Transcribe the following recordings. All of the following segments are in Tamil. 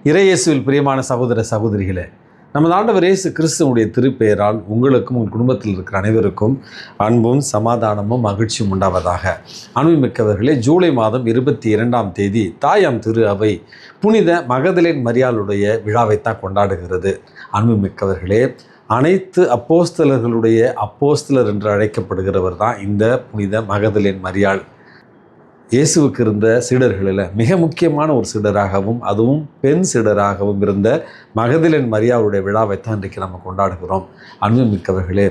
இறையேசுவில் பிரியமான சகோதர சகோதரிகளே, நமது ஆண்டவர் இயேசு கிறிஸ்துவனுடைய திருப்பெயரால் உங்களுக்கும் உங்கள் குடும்பத்தில் இருக்கிற அனைவருக்கும் அன்பும் சமாதானமும் மகிழ்ச்சியும் உண்டாவதாக. அன்புமிக்கவர்களே, ஜூலை மாதம் 22ஆம் தேதி தாயாம் திரு அவை புனித மகதலேன் மரியாளுடைய விழாவைத்தான் கொண்டாடுகிறது. அன்புமிக்கவர்களே, அனைத்து அப்போஸ்தலர்களுடைய அப்போஸ்தலர் என்று அழைக்கப்படுகிறவர் தான் இந்த புனித மகதலேன் மரியாள். இயேசுவுக்கு இருந்த சீடர்களில் மிக முக்கியமான ஒரு சீடராகவும் அதுவும் பெண் சீடராகவும் இருந்த மகதலேன் மரியாளுடைய விழாவைத்தான் இன்றைக்கு நம்ம கொண்டாடுகிறோம். அன்புமிக்கவர்களே,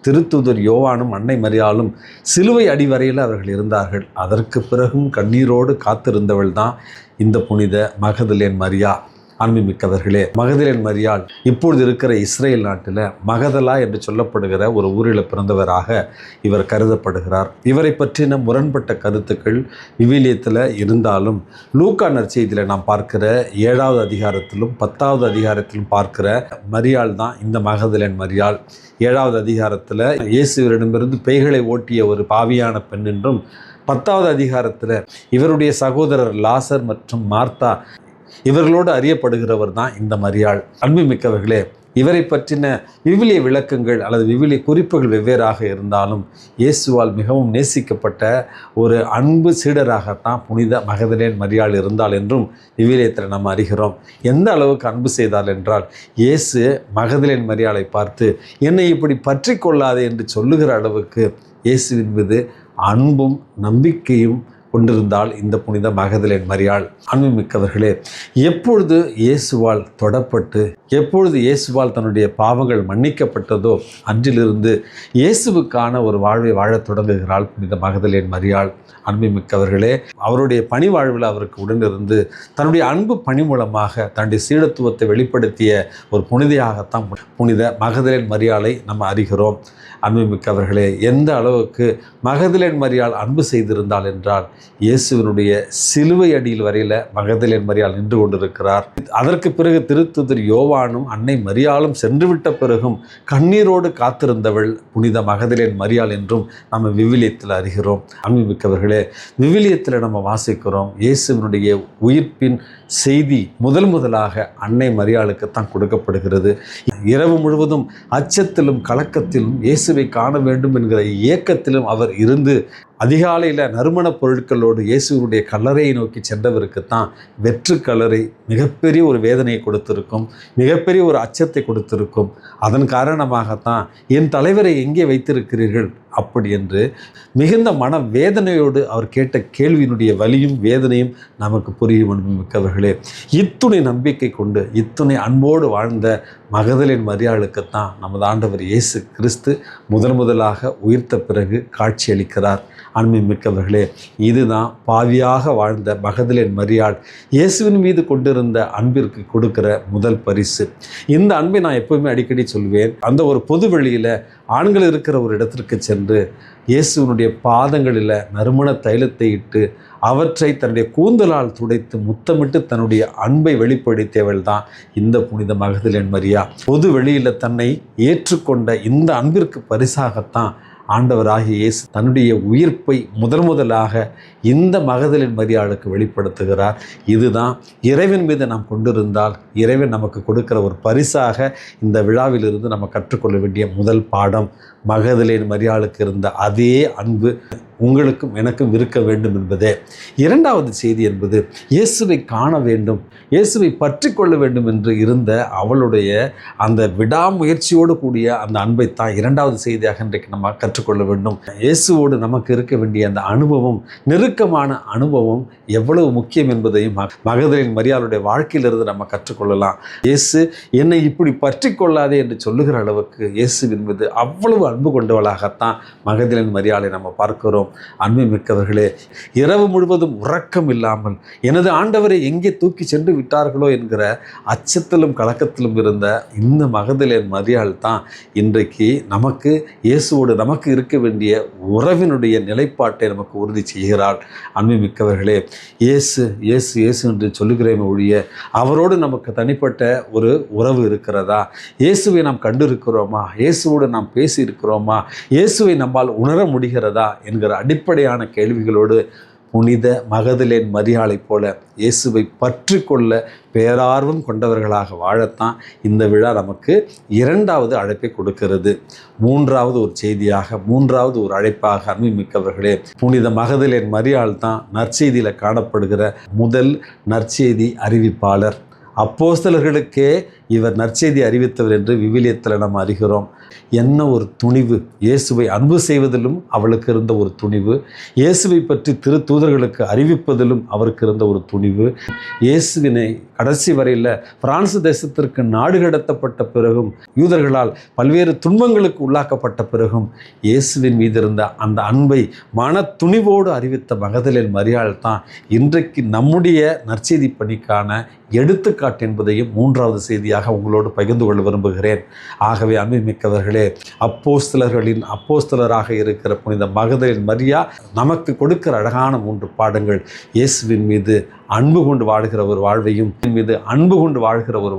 திருத்தூதர் யோவானும் அன்னை மரியாளும் சிலுவை அடிவரையில் அவர்கள் இருந்தார்கள். அதற்கு பிறகும் கண்ணீரோடு காத்திருந்தவள் தான் இந்த புனித மகதலேன் மரியா. அன்புமிக்கவர்களே, மகதலேன் மரியாள் இப்பொழுது இருக்கிற இஸ்ரேல் நாட்டில் மகதலா என்று சொல்லப்படுகிற ஒரு ஊரில் பிறந்தவராக இவர் கருதப்படுகிறார். இவரை பற்றின முரண்பட்ட கருத்துக்கள் விவிலியத்தில் இருந்தாலும் லூக்கா நற்செய்தியில் நாம் பார்க்கிற 7வது அதிகாரத்திலும் 10வது அதிகாரத்திலும் பார்க்கிற மரியாள் தான் இந்த மகதலேன் மரியாள். 7வது அதிகாரத்தில் இயேசுவிடமிருந்து பேய்களை ஓட்டிய ஒரு பாவியான பெண் என்றும், 10வது அதிகாரத்தில் இவருடைய சகோதரர் லாசர் மற்றும் மார்த்தா இவர்களோடு அறியப்படுகிறவர் தான் இந்த மரியாள். அன்புமிக்கவர்களே, இவரை பற்றின விவிலிய விளக்கங்கள் அல்லது விவிலிய குறிப்புகள் வெவ்வேறாக இருந்தாலும் இயேசுவால் மிகவும் நேசிக்கப்பட்ட ஒரு அன்பு சீடராகத்தான் புனித மகதலேன் மரியாள் இருந்தாள் என்றும் விவிலியத்தில் நாம் அறிகிறோம். எந்த அளவுக்கு அன்பு செய்தாள் என்றால், இயேசு மகதலேன் மரியாளை பார்த்து என்னை இப்படி பற்றி கொள்ளாதே என்று சொல்லுகிற அளவுக்கு இயேசுவின் மீது அன்பும் நம்பிக்கையும் கொண்டிருந்தால் இந்த புனித மகதலேன் மரியாள். அன்புமிக்கவர்களே, எப்பொழுது இயேசுவால் தொடப்பட்டு எப்பொழுது இயேசுவால் தன்னுடைய பாவங்கள் மன்னிக்கப்பட்டதோ அன்றிலிருந்து இயேசுவுக்கான ஒரு வாழ்வை வாழத் தொடங்குகிறாள் புனித மகதலேன் மரியாள். அன்புமிக்கவர்களே, அவருடைய பணி வாழ்வில் அவருக்கு உடனிருந்து தன்னுடைய அன்பு பணி மூலமாக தன்னுடைய சீடத்துவத்தை வெளிப்படுத்திய ஒரு புனிதையாகத்தான் புனித மகதலேன் மரியாளை நம்ம அறிகிறோம். அன்புமிக்கவர்களே, எந்த அளவுக்கு மகதலேன் மரியாள் அன்பு செய்திருந்தாள் என்றால், இயேசுவினுடைய சிலுவை அடியில் வரையில் மகதலேன் மரியாள் நின்று கொண்டிருக்கிறார். அதற்கு பிறகு திருத்தூதர் யோவானும் அன்னை மரியாளும் சென்றுவிட்ட பிறகும் கண்ணீரோடு காத்திருந்தவள் புனித மகதலேன் மரியாள் என்றும் நம்ம விவிலியத்தில் அறிகிறோம். அன்புமிக்கவர்களே, விவிலியத்தில் நம்ம வாசிக்கிறோம், இயேசுவினுடைய உயிர்ப்பின் செய்தி முதலாக அன்னை மரியாளுக்குத்தான் கொடுக்கப்படுகிறது. இரவு முழுவதும் அச்சத்திலும் கலக்கத்திலும் இயேசுவை காண வேண்டும் என்கிற இயக்கத்திலும் அவர் இருந்து அதிகாலையில் நறுமணப் பொருட்களோடு இயேசுவனுடைய கல்லறையை நோக்கி சென்றவருக்குத்தான் வெற்று கல்லறை மிகப்பெரிய ஒரு வேதனையை கொடுத்திருக்கும், மிகப்பெரிய ஒரு அச்சத்தை கொடுத்திருக்கும். அதன் காரணமாகத்தான் என் தலைவரை எங்கே வைத்திருக்கிறீர்கள் அப்படி என்று மிகுந்த மன வேதனையோடு அவர் கேட்ட கேள்வியினுடைய வலியும் வேதனையும் நமக்கு புரியும். அன்புமிக்கவர்களே, இத்துணை நம்பிக்கை கொண்டு இத்துணை அன்போடு வாழ்ந்த மகதலேன் மரியாளுக்குத்தான் நமது ஆண்டவர் இயேசு கிறிஸ்து முதலாக உயிர்த்த பிறகு காட்சியளிக்கிறார். அன்புமிக்கவர்களே, இதுதான் பாவியாக வாழ்ந்த மகதலேன் மரியாள் இயேசுவின் மீது கொண்டிருந்த அன்பிற்கு கொடுக்கிற முதல் பரிசு. இந்த அன்பை நான் எப்போவுமே அடிக்கடி சொல்வேன். அந்த ஒரு பொது வெளியில் ஆண்கள் இருக்கிற ஒரு இடத்திற்கு சென்று இயேசுவனுடைய பாதங்களில் நறுமண தைலத்தை இட்டு அவற்றை தன்னுடைய கூந்தலால் துடைத்து முத்தமிட்டு தன்னுடைய அன்பை வெளிப்படுத்தியவள் தான் இந்த புனித மகதலேன் மரியா. பொது வெளியில் தன்னை ஏற்றுக்கொண்ட இந்த அன்பிற்கு பரிசாகத்தான் ஆண்டவராகிய இயேசு தன்னுடைய உயிர்ப்பை முதலாக இந்த மகதலேன் மரியாளுக்கு வெளிப்படுத்துகிறார். இதுதான் இறைவன் மீது நாம் கொண்டிருந்தால் இறைவன் நமக்கு கொடுக்கிற ஒரு பரிசாக இந்த விழாவிலிருந்து நம்ம கற்றுக்கொள்ள வேண்டிய முதல் பாடம். மகதலேன் மரியாளுக்கு இருந்த அதே அன்பு உங்களுக்கும் எனக்கும் இருக்க வேண்டும் என்பதே. 2வது செய்தி என்பது இயேசுவை காண வேண்டும், இயேசுவை பற்றி கொள்ள வேண்டும் என்று இருந்த அவளுடைய அந்த விடாமுயற்சியோடு கூடிய அந்த அன்பைத்தான் 2வது செய்தியாக இன்றைக்கு நம்ம கற்றுக்கொள்ள வேண்டும். இயேசுவோடு நமக்கு இருக்க வேண்டிய அந்த அனுபவம், நெருக்கமான அனுபவம் எவ்வளவு முக்கியம் என்பதையும் மகதலேன் மரியாளுடைய வாழ்க்கையிலிருந்து நம்ம கற்றுக்கொள்ளலாம். இயேசு என்னை இப்படி பற்றி கொள்ளாதே என்று சொல்லுகிற அளவுக்கு இயேசுவின் மீது அவ்வளவு அன்பு கொண்டவளாகத்தான் மகதலேன் மரியாளை நம்ம பார்க்கிறோம். அன்புமிக்கவர்களே, இரவு முழுவதும் உறக்கம் இல்லாமல் எனது ஆண்டவரை எங்கே தூக்கி சென்று விட்டார்களோ என்கிற அச்சத்திலும் கலக்கத்திலும் இருந்த இந்த மகதலேன் மரியாள் தான் இன்றைக்கு நமக்கு இயேசுவோடு நமக்கு இருக்க வேண்டிய உறவினுடைய நிலைப்பாட்டை நமக்கு உறுதி செய்கிறாள். அன்புமிக்கவர்களே, இயேசு இயேசு இயேசு என்று சொல்லுகிறேன் ஒழிய அவரோடு நமக்கு தனிப்பட்ட ஒரு உறவு இருக்கிறதா? இயேசுவை நாம் கண்டிருக்கிறோமா? இயேசுவோடு நாம் பேசி இருக்கிறோமா? இயேசுவை நம்மால் உணர முடிகிறதா என்கிற அடிப்படையான கேள்விகளோடு புனித மகதலேன் மரியாளைப் போல இயேசுவை பற்றி கொள்ள பேரார்வம் கொண்டவர்களாக வாழத்தான் இந்த விழா நமக்கு இரண்டாவது அழைப்பை கொடுக்கிறது. மூன்றாவது ஒரு செய்தியாக, மூன்றாவது ஒரு அழைப்பாக அன்புமிக்கவர்களே, புனித மகதலேன் மரியாள் தான் நற்செய்தியில் காணப்படுகிற முதல் நற்செய்தி அறிவிப்பாளர். அப்போஸ்தலர்களுக்கே இவர் நற்செய்தி அறிவித்தவர் என்று விவிலியத்தில் நாம் அறிகிறோம். என்ன ஒரு துணிவு! இயேசுவை அன்பு செய்வதிலும் அவளுக்கு இருந்த ஒரு துணிவு, இயேசுவை பற்றி திருத்தூதர்களுக்கு அறிவிப்பதிலும் அவருக்கு இருந்த ஒரு துணிவு, இயேசுவினை கடைசி வரையில் பிரான்ஸ் தேசத்திற்கு நாடு கடத்தப்பட்ட பிறகும், யூதர்களால் பல்வேறு துன்பங்களுக்கு உள்ளாக்கப்பட்ட பிறகும் இயேசுவின் மீது இருந்த அந்த அன்பை மன துணிவோடு அறிவித்த மகதலேன் மரியாள் தான் இன்றைக்கு நம்முடைய நற்செய்தி பணிக்கான எடுத்துக்காட்டு என்பதையும் மூன்றாவது செய்தியாக உங்களோடு பகிர்ந்து கொள்ள விரும்புகிறேன். ஆகவே அன்புமிக்கவர்களே, அப்போஸ்தலர்களின் அப்போஸ்தலராக இருக்கிற புனித மகதலேன் மரியா நமக்கு கொடுக்கிற அழகான 3 பாடங்கள்: இயேசுவின் மீது அன்பு கொண்டு வாழ்கிற ஒரு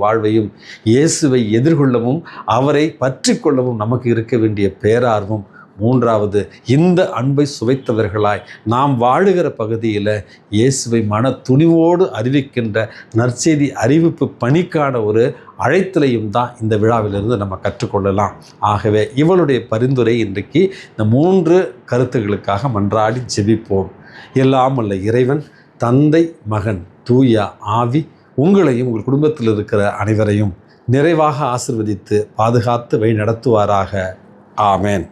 வாழ்வையும், இயேசுவை எதிர்கொள்ளவும் அவரை பற்றி கொள்ளவும் நமக்கு இருக்க வேண்டிய பேரார்வம். மூன்றாவது, இந்த அன்பை சுவைத்தவர்களாய் நாம் வாழுகிற பகுதியில் இயேசுவை மன துணிவோடு அறிவிக்கின்ற நற்செய்தி அறிவிப்பு பணிக்கான ஒரு அழைத்தலையும் தான் இந்த விழாவிலிருந்து நம்ம கற்றுக்கொள்ளலாம். ஆகவே இவளுடைய பரிந்துரை இன்றைக்கு இந்த 3 கருத்துக்களுக்காக மன்றாடி ஜெபிப்போம். எல்லாம் வல்ல இறைவன், தந்தை, மகன், தூய ஆவி உங்களையும் உங்கள் குடும்பத்தில் இருக்கிற அனைவரையும் நிறைவாக ஆசீர்வதித்து பாதுகாத்து வழி நடத்துவாராக. ஆமேன்.